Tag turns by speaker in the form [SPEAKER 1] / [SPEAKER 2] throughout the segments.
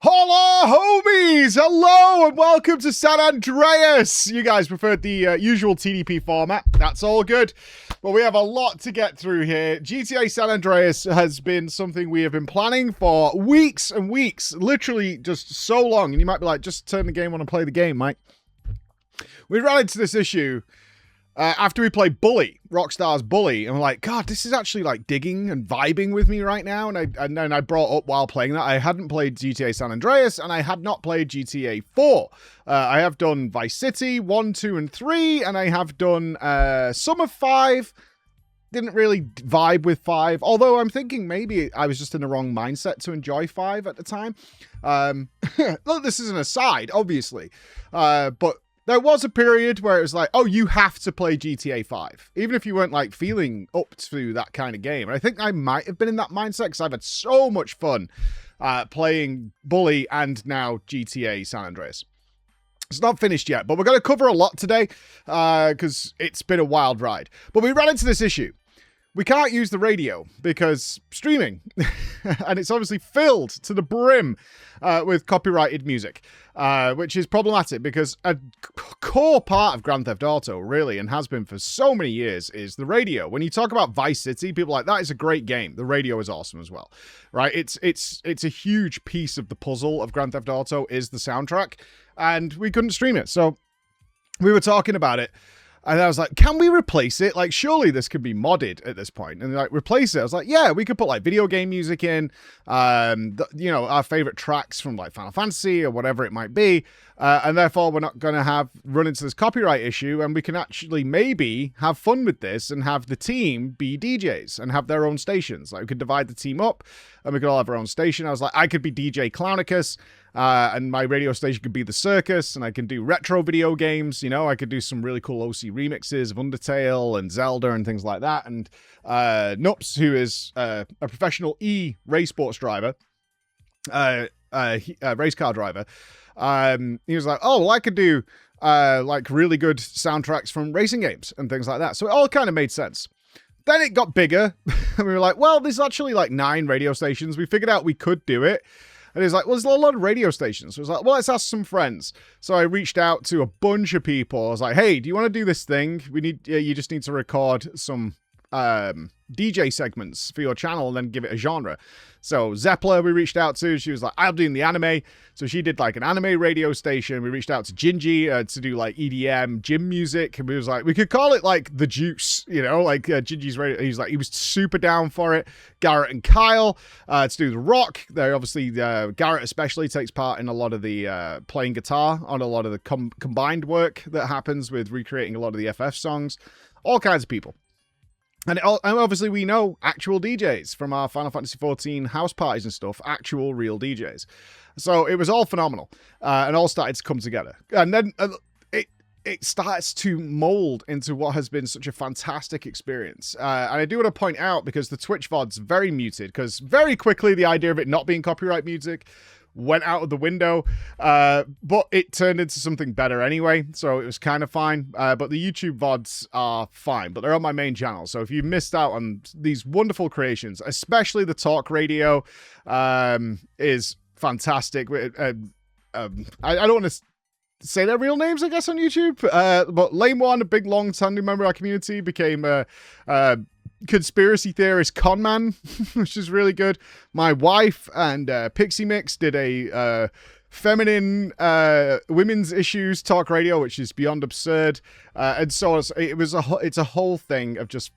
[SPEAKER 1] Hola, homies! Hello, and welcome to San Andreas! You guys preferred the usual TDP format. That's all good. But we have a lot to get through here. GTA San Andreas has been something we have been planning for weeks and weeks. Literally just so long. And you might be like, just turn the game on and play the game, Mike. We ran into this issue after we played Bully, Rockstar's Bully, and we're like, God, this is actually like digging and vibing with me right now. And then I brought up while playing that I hadn't played GTA San Andreas and I had not played GTA 4. I have done Vice City 1, 2, and 3, and I have done some of 5. Didn't really vibe with 5, although I'm thinking maybe I was just in the wrong mindset to enjoy 5 at the time. Look, this is an aside, obviously, but there was a period where it was like, oh, you have to play GTA 5, even if you weren't like feeling up to that kind of game. And I think I might have been in that mindset because I've had so much fun playing Bully and now GTA San Andreas. It's not finished yet, but we're going to cover a lot today because it's been a wild ride. But we ran into this issue. We can't use the radio because streaming, and it's obviously filled to the brim with copyrighted music, which is problematic because a core part of Grand Theft Auto, really, and has been for so many years, is the radio. When you talk about Vice City, people are like, that is a great game. The radio is awesome as well, right? It's a huge piece of the puzzle of Grand Theft Auto is the soundtrack, and we couldn't stream it. So we were talking about it. And I was like, can we replace it? Like, surely this could be modded at this point. And they're like, replace it. I was like, yeah, we could put like video game music in, our favorite tracks from like Final Fantasy or whatever it might be. And therefore we're not going to run into this copyright issue. And we can actually maybe have fun with this and have the team be DJs and have their own stations. Like we could divide the team up and we could all have our own station. I was like, I could be DJ Clownicus. And my radio station could be the Circus, and I can do retro video games. You know, I could do some really cool OC remixes of Undertale and Zelda and things like that. And Nupss, who is a professional race sports driver, race car driver, he was like, oh, well, I could do like really good soundtracks from racing games and things like that. So it all kind of made sense. Then it got bigger, and we were like, well, there's actually like 9 radio stations. We figured out we could do it. And he's like, well, there's a lot of radio stations. So I was like, well, let's ask some friends. So I reached out to a bunch of people. I was like, hey, do you want to do this thing? You just need to record some DJ segments for your channel and then give it a genre. So Zeppler we reached out to. She was like, I'm doing the anime. So she did like an anime radio station. We reached out to Gingy to do like EDM gym music. And we was like, we could call it like The Juice, you know, like Gingy's radio. He was super down for it. Garrett and Kyle to do the rock. They obviously, Garrett especially takes part in a lot of the playing guitar on a lot of the combined work that happens with recreating a lot of the FF songs. All kinds of people. And obviously we know actual DJs from our Final Fantasy XIV house parties and stuff, actual real DJs. So it was all phenomenal and all started to come together. And then it starts to mold into what has been such a fantastic experience. And I do want to point out, because the Twitch VOD's very muted, because very quickly the idea of it not being copyright music went out of the window, but it turned into something better anyway, so it was kind of fine. But the YouTube VODs are fine, but they're on my main channel, so if you missed out on these wonderful creations, especially the talk radio, is fantastic. I don't want to say their real names, I guess, on YouTube, but Lame One, a big long-standing member of our community, became conspiracy theorist conman, which is really good. My wife and Pixie Mix did a feminine women's issues talk radio, which is beyond absurd, and so it's a whole thing of just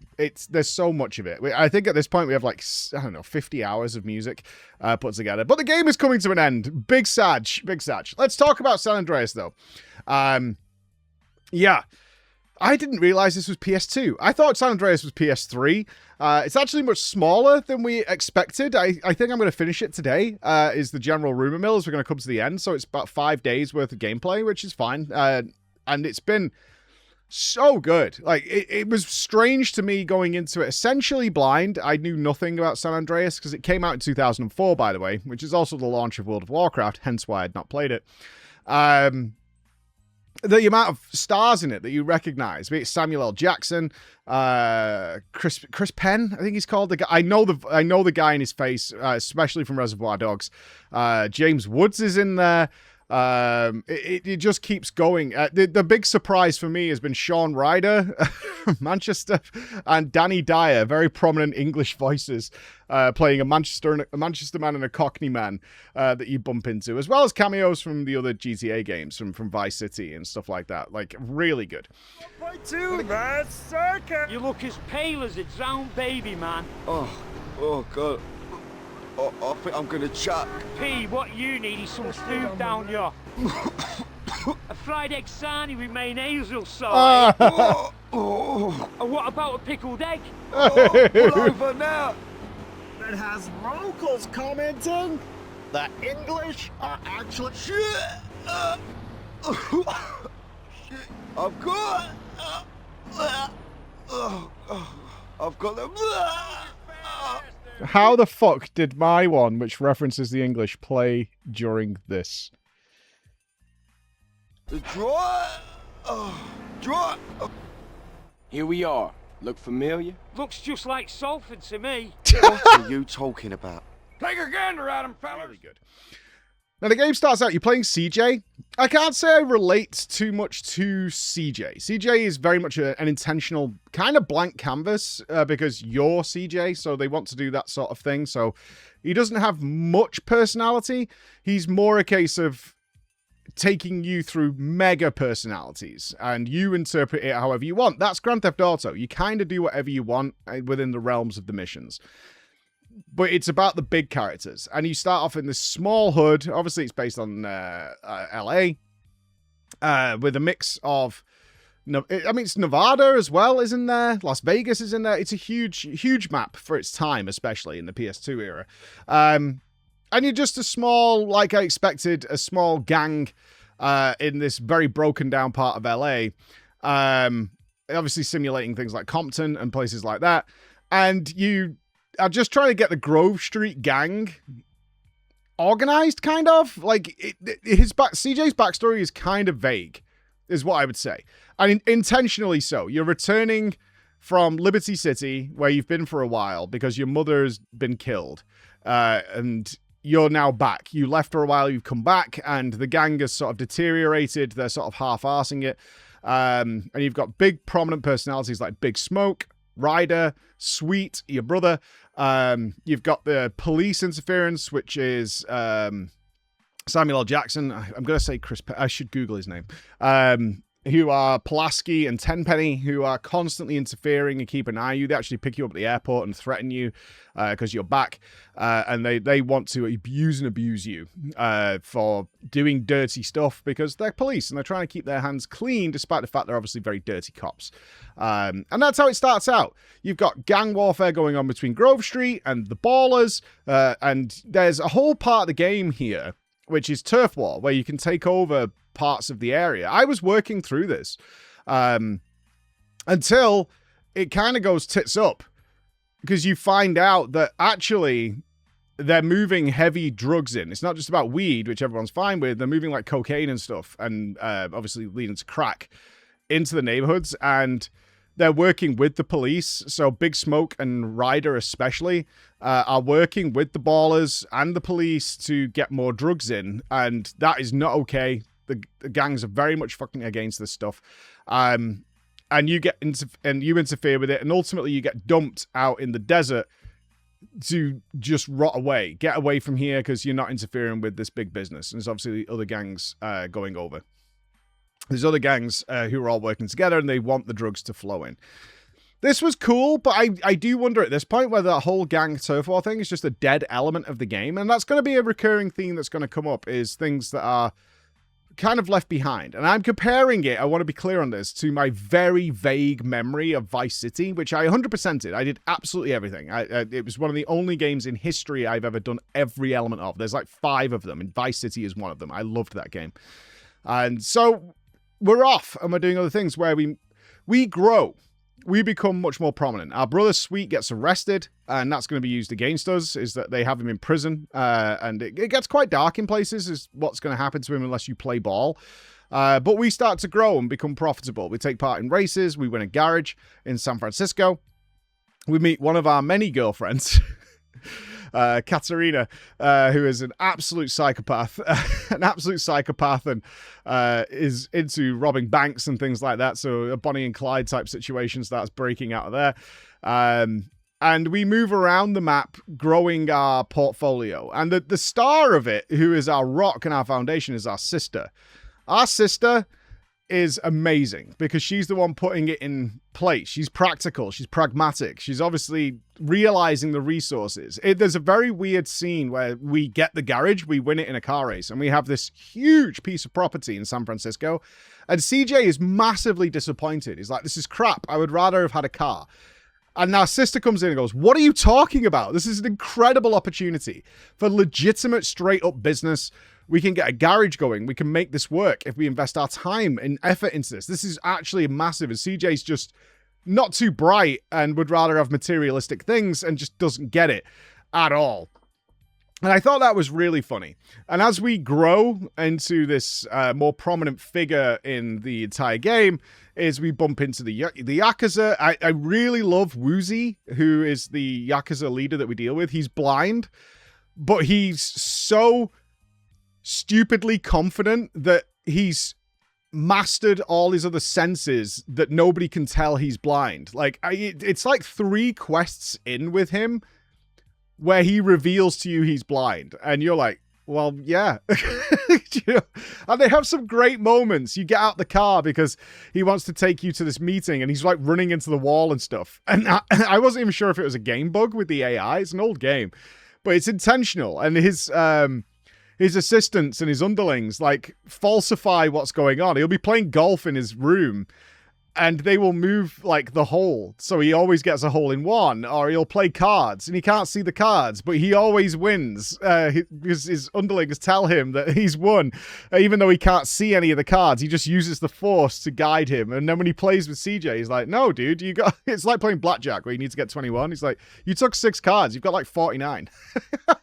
[SPEAKER 1] there's so much of it. I think at this point we have like 50 hours of music put together, but the game is coming to an end. Big Sag. Let's talk about San Andreas though. Yeah, I didn't realize this was PS2. I thought San Andreas was PS3. It's actually much smaller than we expected. I think I'm going to finish it today, is the general rumor mill, as we're going to come to the end. So it's about 5 days worth of gameplay, which is fine. And it's been so good. Like, it was strange to me going into it essentially blind. I knew nothing about San Andreas because it came out in 2004, by the way, which is also the launch of World of Warcraft, hence why I'd not played it. the amount of stars in it that you recognize, be it Samuel L. Jackson, Chris Penn, I think he's called. The guy I know the guy in his face, especially from Reservoir Dogs. James Woods is in there. It just keeps going. The big surprise for me has been Sean Ryder, Manchester, and Danny Dyer, very prominent English voices, playing a Manchester man and a Cockney man that you bump into, as well as cameos from the other GTA games, from Vice City and stuff like that. Like, really good.
[SPEAKER 2] You look as pale as a drowned baby, man.
[SPEAKER 3] Oh God. I think I'm gonna chuck.
[SPEAKER 2] P, what you need is some food down here. A fried egg sarnie with mayonnaise sauce. And what about a pickled egg?
[SPEAKER 3] Pull over now.
[SPEAKER 4] It has locals commenting that English are actually
[SPEAKER 3] Shit. I've got. I've got them.
[SPEAKER 1] How the fuck did my one, which references the English, play during this?
[SPEAKER 3] The draw. Draw.
[SPEAKER 5] Here we are. Look familiar?
[SPEAKER 2] Looks just like Salford to me.
[SPEAKER 3] What are you talking about?
[SPEAKER 2] Take a gander at him, fellas.
[SPEAKER 1] Very good. Now, the game starts out, you're playing CJ. I can't say I relate too much to CJ. CJ is very much an intentional kind of blank canvas because you're CJ, so they want to do that sort of thing. So he doesn't have much personality. He's more a case of taking you through mega personalities, and you interpret it however you want. That's Grand Theft Auto. You kind of do whatever you want within the realms of the missions. But it's about the big characters. And you start off in this small hood. Obviously, it's based on LA. With a mix of... I mean, it's Nevada as well is in there. Las Vegas is in there. It's a huge map for its time, especially in the PS2 era. And you're just a small, like I expected, a small gang in this very broken down part of LA. Obviously simulating things like Compton and places like that. And you... I'm just trying to get the Grove Street gang organized, kind of. Like, CJ's backstory is kind of vague, is what I would say. And intentionally so. You're returning from Liberty City, where you've been for a while, because your mother's been killed. And you're now back. You left for a while, you've come back, and the gang has sort of deteriorated. They're sort of half-arsing it. And you've got big, prominent personalities like Big Smoke, Ryder, Sweet, your brother. You've got the police interference, which is Samuel L. Jackson. I'm going to say I should Google his name. Who are Pulaski and Tenpenny, who are constantly interfering and keep an eye on you. They actually pick you up at the airport and threaten you because you're back. And they want to abuse you for doing dirty stuff because they're police and they're trying to keep their hands clean despite the fact they're obviously very dirty cops. And that's how it starts out. You've got gang warfare going on between Grove Street and the Ballers. And there's a whole part of the game here, which is Turf War, where you can take over parts of the area. I was working through this until it kind of goes tits up because you find out that actually they're moving heavy drugs in. It's not just about weed, which everyone's fine with. They're moving like cocaine and stuff, and obviously leading to crack into the neighborhoods, and they're working with the police. So Big Smoke and Ryder especially are working with the Ballers and the police to get more drugs in, and that is not okay. The gangs are very much fucking against this stuff. And you interfere with it, and ultimately you get dumped out in the desert to just rot away. Get away from here because you're not interfering with this big business. And there's obviously other gangs going over. There's other gangs who are all working together, and they want the drugs to flow in. This was cool, but I do wonder at this point whether that whole gang turf war thing is just a dead element of the game. And that's going to be a recurring theme that's going to come up, is things that are kind of left behind. And I'm comparing it, I want to be clear on this, to my very vague memory of Vice City, which I 100% did. I did absolutely everything. It was one of the only games in history I've ever done every element of. There's like 5 of them, and Vice City is one of them. I loved that game. And so we're off, and we're doing other things where we grow. We become much more prominent. Our brother Sweet gets arrested, and that's going to be used against us, is that they have him in prison, and it gets quite dark in places, is what's going to happen to him unless you play ball. But we start to grow and become profitable. We take part in races. We win a garage in San Francisco. We meet one of our many girlfriends, Katerina, who is an absolute psychopath, and is into robbing banks and things like that. So a Bonnie and Clyde type situation starts breaking out of there. And we move around the map, growing our portfolio. And the star of it, who is our rock and our foundation, is our sister. Our sister is amazing because she's the one putting it in place. She's practical. She's pragmatic. She's obviously realizing the resources. There's a very weird scene where we get the garage, we win it in a car race, and we have this huge piece of property in San Francisco. And CJ is massively disappointed. He's like, this is crap. I would rather have had a car. And our sister comes in and goes, what are you talking about? This is an incredible opportunity for legitimate, straight-up business. We can get a garage going. We can make this work if we invest our time and effort into this. This is actually massive. And CJ's just not too bright and would rather have materialistic things and just doesn't get it at all. And I thought that was really funny. And as we grow into this more prominent figure in the entire game, is we bump into the Yakuza. I really love Woozy, who is the Yakuza leader that we deal with. He's blind, but he's so stupidly confident that he's mastered all his other senses that nobody can tell he's blind. Like, it's like 3 quests in with him where he reveals to you he's blind, and you're like, well, yeah. You know? And they have some great moments. You get out the car because he wants to take you to this meeting, and he's like running into the wall and stuff. And I wasn't even sure if it was a game bug with the AI. It's an old game, but it's intentional. And his assistants and his underlings like falsify what's going on. He'll be playing golf in his room, and they will move like the hole, so he always gets a hole in one. Or he'll play cards and he can't see the cards, but he always wins because his underlings tell him that he's won, even though he can't see any of the cards. He just uses the force to guide him. And then when he plays with CJ, he's like, no, dude, it's like playing blackjack where you need to get 21. He's like, you took 6 cards, you've got like 49.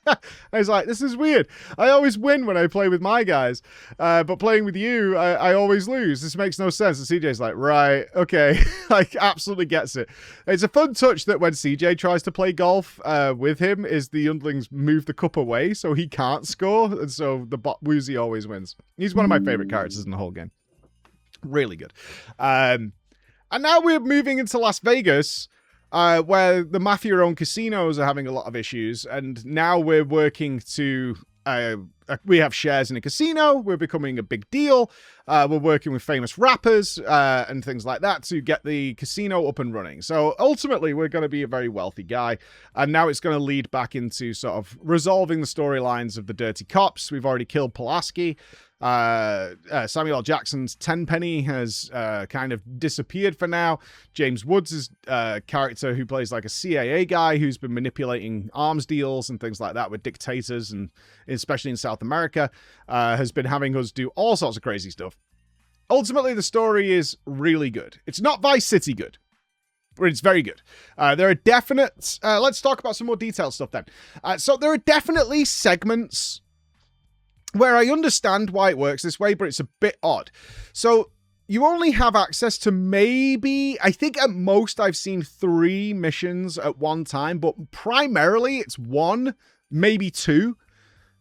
[SPEAKER 1] I was like, this is weird. I always win when I play with my guys, but playing with you, I always lose. This makes no sense. And CJ's like, right, okay. Like, absolutely gets it. It's a fun touch that when CJ tries to play golf with him, is the underlings move the cup away so he can't score, and so the Woozy always wins. He's one of my favorite characters in the whole game. Really good. And now we're moving into Las Vegas, where the mafia-owned casinos are having a lot of issues, and now we're working to... we have shares in a casino. We're becoming a big deal. We're working with famous rappers and things like that to get the casino up and running. So ultimately, we're going to be a very wealthy guy. And now it's going to lead back into sort of resolving the storylines of the dirty cops. We've already killed Pulaski. Samuel L. Jackson's Tenpenny has kind of disappeared for now. James Woods' character, who plays like a CIA guy who's been manipulating arms deals and things like that with dictators, and especially in South America, has been having us do all sorts of crazy stuff. Ultimately, the story is really good. It's not Vice City good, but it's very good. There are definite... let's talk about some more detailed stuff then. So there are definitely segments where I understand why it works this way, but it's a bit odd. So you only have access to maybe, I think at most I've seen 3 missions at one time, but primarily it's 1, maybe 2.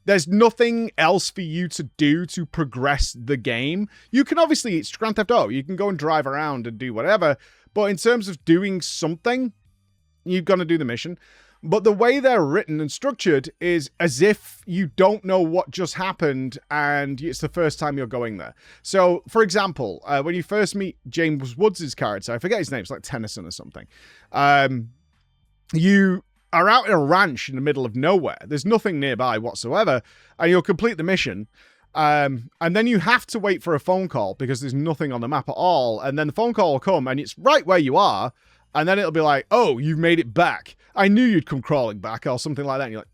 [SPEAKER 1] There's nothing else for you to do to progress the game. You can obviously, it's Grand Theft Auto, you can go and drive around and do whatever, but in terms of doing something, you've got to do the mission. But the way they're written and structured is as if you don't know what just happened and it's the first time you're going there. So, for example, when you first meet James Woods' character, I forget his name, it's like Tennyson or something, you are out in a ranch in the middle of nowhere. There's nothing nearby whatsoever, and you'll complete the mission. And then you have to wait for a phone call because there's nothing on the map at all. And then the phone call will come and it's right where you are. And then it'll be like, oh, you've made it back. I knew you'd come crawling back or something like that. And you're like,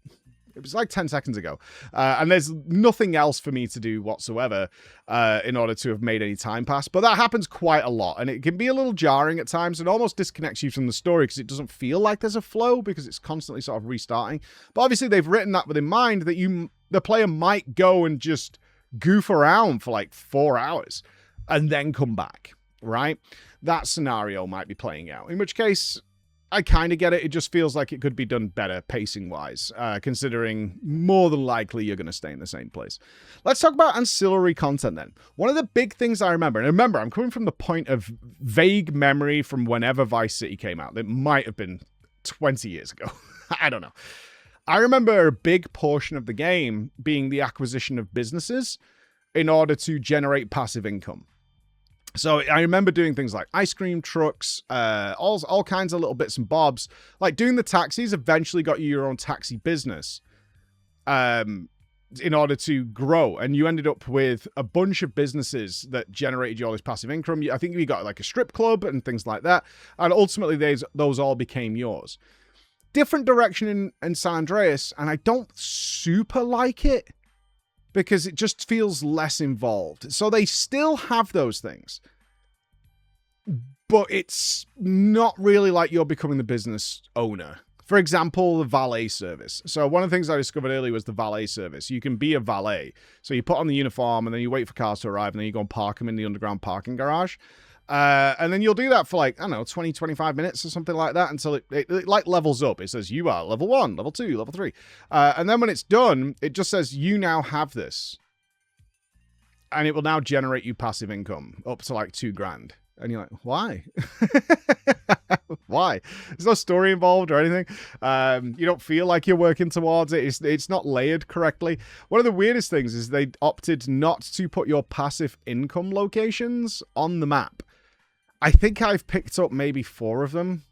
[SPEAKER 1] it was like 10 seconds ago. And there's nothing else for me to do whatsoever in order to have made any time pass. But that happens quite a lot. And it can be a little jarring at times. It almost disconnects you from the story because it doesn't feel like there's a flow because it's constantly sort of restarting. But obviously they've written that with in mind that the player might go and just goof around for like 4 hours, and then come back, right? That scenario might be playing out. In which case, I kind of get it. It just feels like it could be done better pacing-wise, considering more than likely you're going to stay in the same place. Let's talk about ancillary content then. One of the big things I remember, and remember, I'm coming from the point of vague memory from whenever Vice City came out. It might have been 20 years ago. I don't know. I remember a big portion of the game being the acquisition of businesses in order to generate passive income. So I remember doing things like ice cream trucks, all kinds of little bits and bobs. Like doing the taxis eventually got you your own taxi business in order to grow. And you ended up with a bunch of businesses that generated you all this passive income. I think you got like a strip club and things like that. And ultimately those all became yours. Different direction in San Andreas, and I don't super like it because it just feels less involved. So they still have those things, but it's not really like you're becoming the business owner. For example, the valet service. So one of the things I discovered earlier was the valet service. You can be a valet. So you put on the uniform and then you wait for cars to arrive and then you go and park them in the underground parking garage. And then you'll do that for like, I don't know, 20, 25 minutes or something like that until it like levels up. It says you are level 1, level 2, level 3. And then when it's done, it just says you now have this. And it will now generate you passive income up to like $2,000. And you're like, why? Why? There's no story involved or anything. You don't feel like you're working towards it. It's not layered correctly. One of the weirdest things is they opted not to put your passive income locations on the map. I think I've picked up maybe 4 of them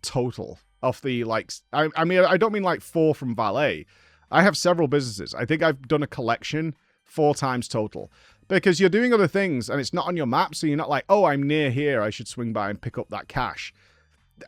[SPEAKER 1] total off the, like, I mean, I don't mean like 4 from Valet. I have several businesses. I think I've done a collection 4 times total because you're doing other things and it's not on your map. So you're not like, oh, I'm near here. I should swing by and pick up that cash.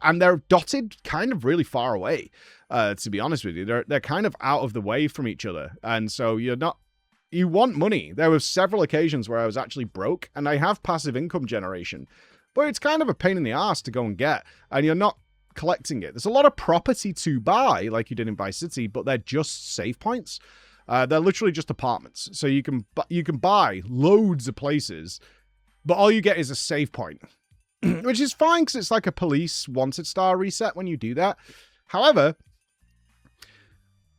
[SPEAKER 1] And they're dotted kind of really far away, to be honest with you. They're kind of out of the way from each other. And so you want money. There were several occasions where I was actually broke and I have passive income generation. But it's kind of a pain in the ass to go and get, and you're not collecting it. There's a lot of property to buy, like you did in Vice City, but they're just save points. They're literally just apartments. So you can buy loads of places, but all you get is a save point, which is fine because it's like a police wanted star reset when you do that. However,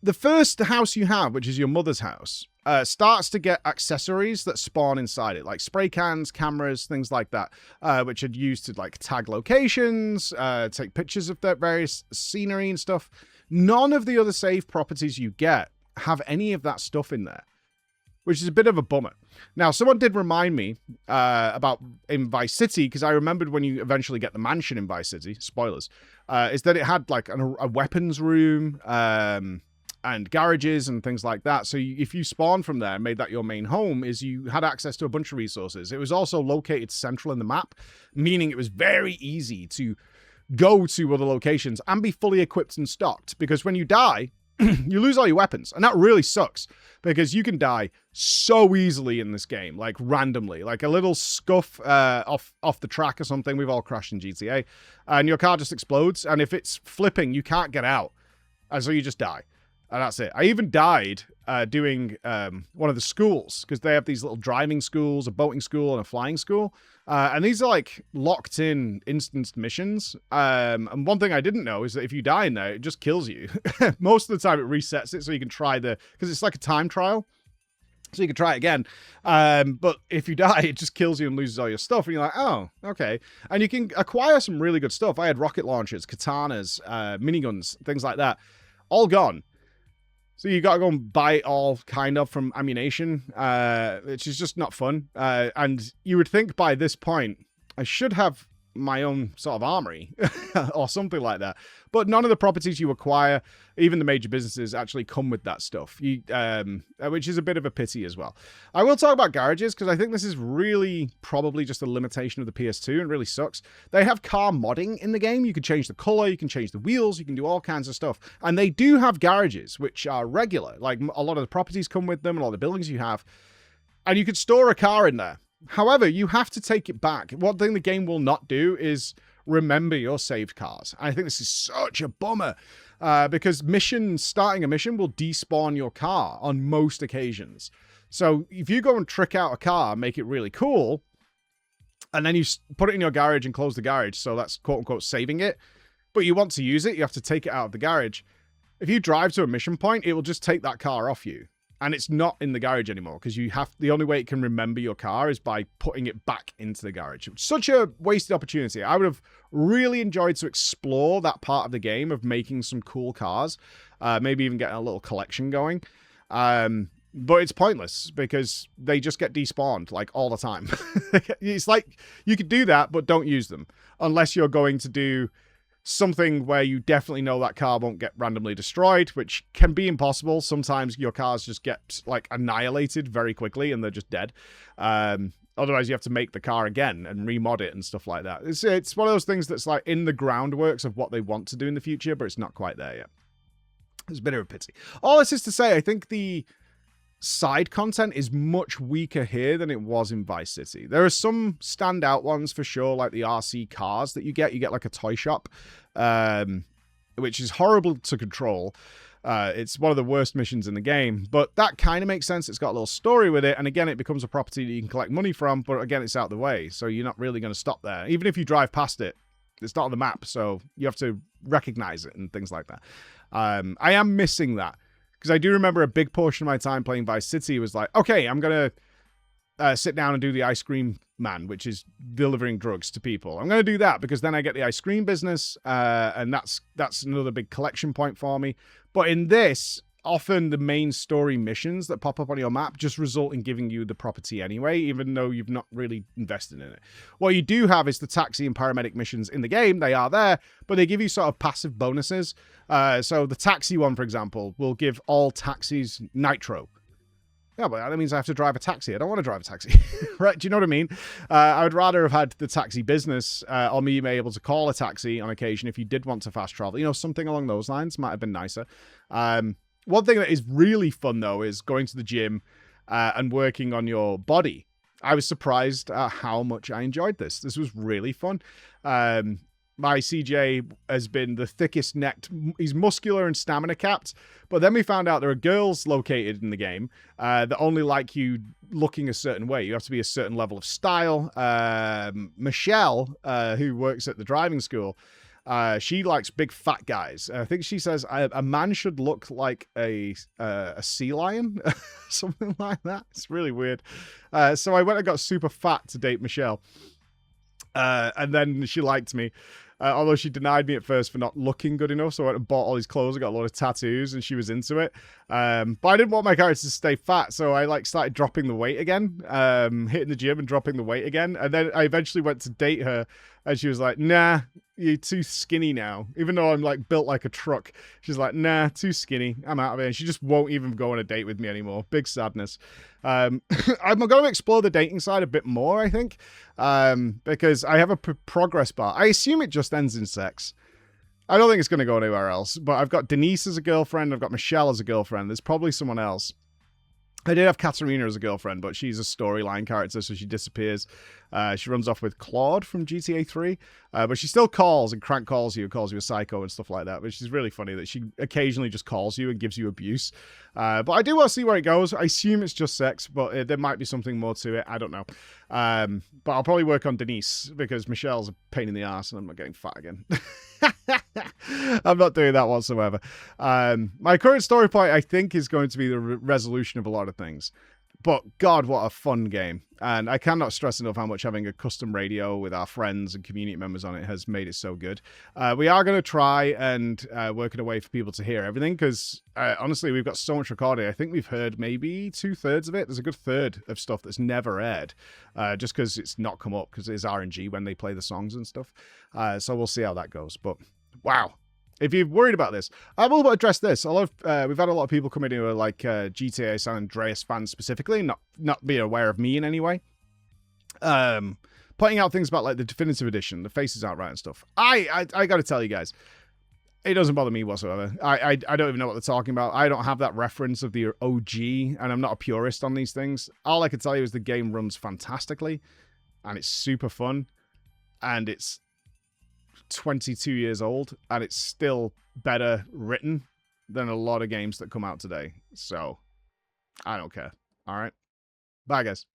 [SPEAKER 1] the first house you have, which is your mother's house, starts to get accessories that spawn inside it, like spray cans, cameras, things like that, which are used to like tag locations, take pictures of that various scenery and stuff. None of the other save properties you get have any of that stuff in there, which is a bit of a bummer. Now, someone did remind me about in Vice City, because I remembered when you eventually get the mansion in Vice City, spoilers, is that it had like a weapons room, and garages and things like that. So if you spawn from there and made that your main home, is you had access to a bunch of resources. It was also located central in the map, meaning it was very easy to go to other locations and be fully equipped and stocked. Because when you die, you lose all your weapons. And that really sucks because you can die so easily in this game, like randomly, like a little scuff off the track or something. We've all crashed in GTA and your car just explodes. And if it's flipping, you can't get out. And so you just die. And that's it. I even died doing one of the schools because they have these little driving schools, a boating school, and a flying school. And these are like locked in instanced missions. And one thing I didn't know is that if you die in there, it just kills you. Most of the time it resets it so you can try because it's like a time trial. So you can try it again. But if you die, it just kills you and loses all your stuff. And you're like, oh, okay. And you can acquire some really good stuff. I had rocket launchers, katanas, miniguns, things like that. All gone. So you got to go and buy it all kind of from ammunition, which is just not fun. And you would think by this point, I should have my own sort of armory or something like that. But none of the properties you acquire, even the major businesses, actually come with that stuff, which is a bit of a pity as well. I will talk about garages because I think this is really probably just a limitation of the PS2 and really sucks. They have car modding in the game. You can change the color, you can change the wheels, you can do all kinds of stuff. And they do have garages, which are regular. Like a lot of the properties come with them and all the buildings you have. And you could store a car in there. However, you have to take it back. One thing the game will not do is remember your saved cars. I think this is such a bummer because starting a mission will despawn your car on most occasions. So if you go and trick out a car, make it really cool, and then you put it in your garage and close the garage, so that's quote-unquote saving it, but you want to use it, you have to take it out of the garage. If you drive to a mission point, it will just take that car off you. And it's not in the garage anymore because the only way it can remember your car is by putting it back into the garage. Such a wasted opportunity. I would have really enjoyed to explore that part of the game of making some cool cars, maybe even getting a little collection going. But it's pointless because they just get despawned like all the time. It's like you could do that, but don't use them unless you're going to do something where you definitely know that car won't get randomly destroyed, which can be impossible. Sometimes your cars just get like annihilated very quickly and they're just dead. Otherwise you have to make the car again and remod it and stuff like that. It's one of those things that's like in the groundworks of what they want to do in the future, but it's not quite there yet. It's a bit of a pity. All this is to say, I think the side content is much weaker here than it was in Vice City. There are some standout ones for sure, like the RC cars that you get. You get like a toy shop, which is horrible to control. It's one of the worst missions in the game, but that kind of makes sense. It's got a little story with it, and again, it becomes a property that you can collect money from, but again, it's out of the way, so you're not really going to stop there. Even if you drive past it, it's not on the map, so you have to recognize it and things like that. I am missing that. Because I do remember a big portion of my time playing Vice City was like, okay, I'm going to sit down and do the ice cream man, which is delivering drugs to people. I'm going to do that because then I get the ice cream business, and that's another big collection point for me. But in this, often the main story missions that pop up on your map just result in giving you the property anyway, even though you've not really invested in it. What you do have is the taxi and paramedic missions in the game. They are there, but they give you sort of passive bonuses. So the taxi one, for example, will give all taxis nitro. Yeah, but that means I have to drive a taxi. I don't want to drive a taxi. Right? Do you know what I mean? I would rather have had the taxi business, or me being able to call a taxi on occasion if you did want to fast travel. You know, something along those lines might have been nicer. One thing that is really fun, though, is going to the gym and working on your body. I was surprised at how much I enjoyed this. This was really fun. My CJ has been the thickest necked. He's muscular and stamina capped. But then we found out there are girls located in the game that only like you looking a certain way. You have to be a certain level of style. Michelle, who works at the driving school, she likes big fat guys. I think she says a man should look like a sea lion, something like that. It's really weird. So I went and got super fat to date Michelle. And then she liked me. Although she denied me at first for not looking good enough, so I went and bought all these clothes. I got a lot of tattoos, and she was into it. But I didn't want my character to stay fat, so I like started dropping the weight again, hitting the gym and dropping the weight again. And then I eventually went to date her, and she was like, "Nah, you're too skinny now." Even though I'm like built like a truck, she's like, "Nah, too skinny. I'm out of it." And she just won't even go on a date with me anymore. Big sadness. I'm going to explore the dating side a bit more, I think, because I have a progress bar. I assume it just ends in sex. I don't think it's going to go anywhere else, but I've got Denise as a girlfriend. I've got Michelle as a girlfriend. There's probably someone else. I did have Katarina as a girlfriend, but she's a storyline character, so she disappears. She runs off with Claude from GTA 3, but she still calls and crank calls you a psycho and stuff like that, which is really funny that she occasionally just calls you and gives you abuse. But I do want to see where it goes. I assume it's just sex, but there might be something more to it. I don't know. But I'll probably work on Denise because Michelle's a pain in the ass and I'm not getting fat again. I'm not doing that whatsoever. My current story point, I think, is going to be the resolution of a lot of things. But God, what a fun game. And I cannot stress enough how much having a custom radio with our friends and community members on it has made it so good. We are going to try and work it a way for people to hear everything because, honestly, we've got so much recording. I think we've heard maybe 2/3 of it. There's a good third of stuff that's never aired just because it's not come up because it is RNG when they play the songs and stuff. So we'll see how that goes. But wow. If you're worried about this, I will address this. We've had a lot of people come in who are like GTA San Andreas fans specifically, not being aware of me in any way. Pointing out things about like the definitive edition, the faces aren't right and stuff. I got to tell you guys, it doesn't bother me whatsoever. I don't even know what they're talking about. I don't have that reference of the OG, and I'm not a purist on these things. All I can tell you is the game runs fantastically, and it's super fun, and it's 22 years old and it's still better written than a lot of games that come out today. So I don't care. All right. Bye, guys.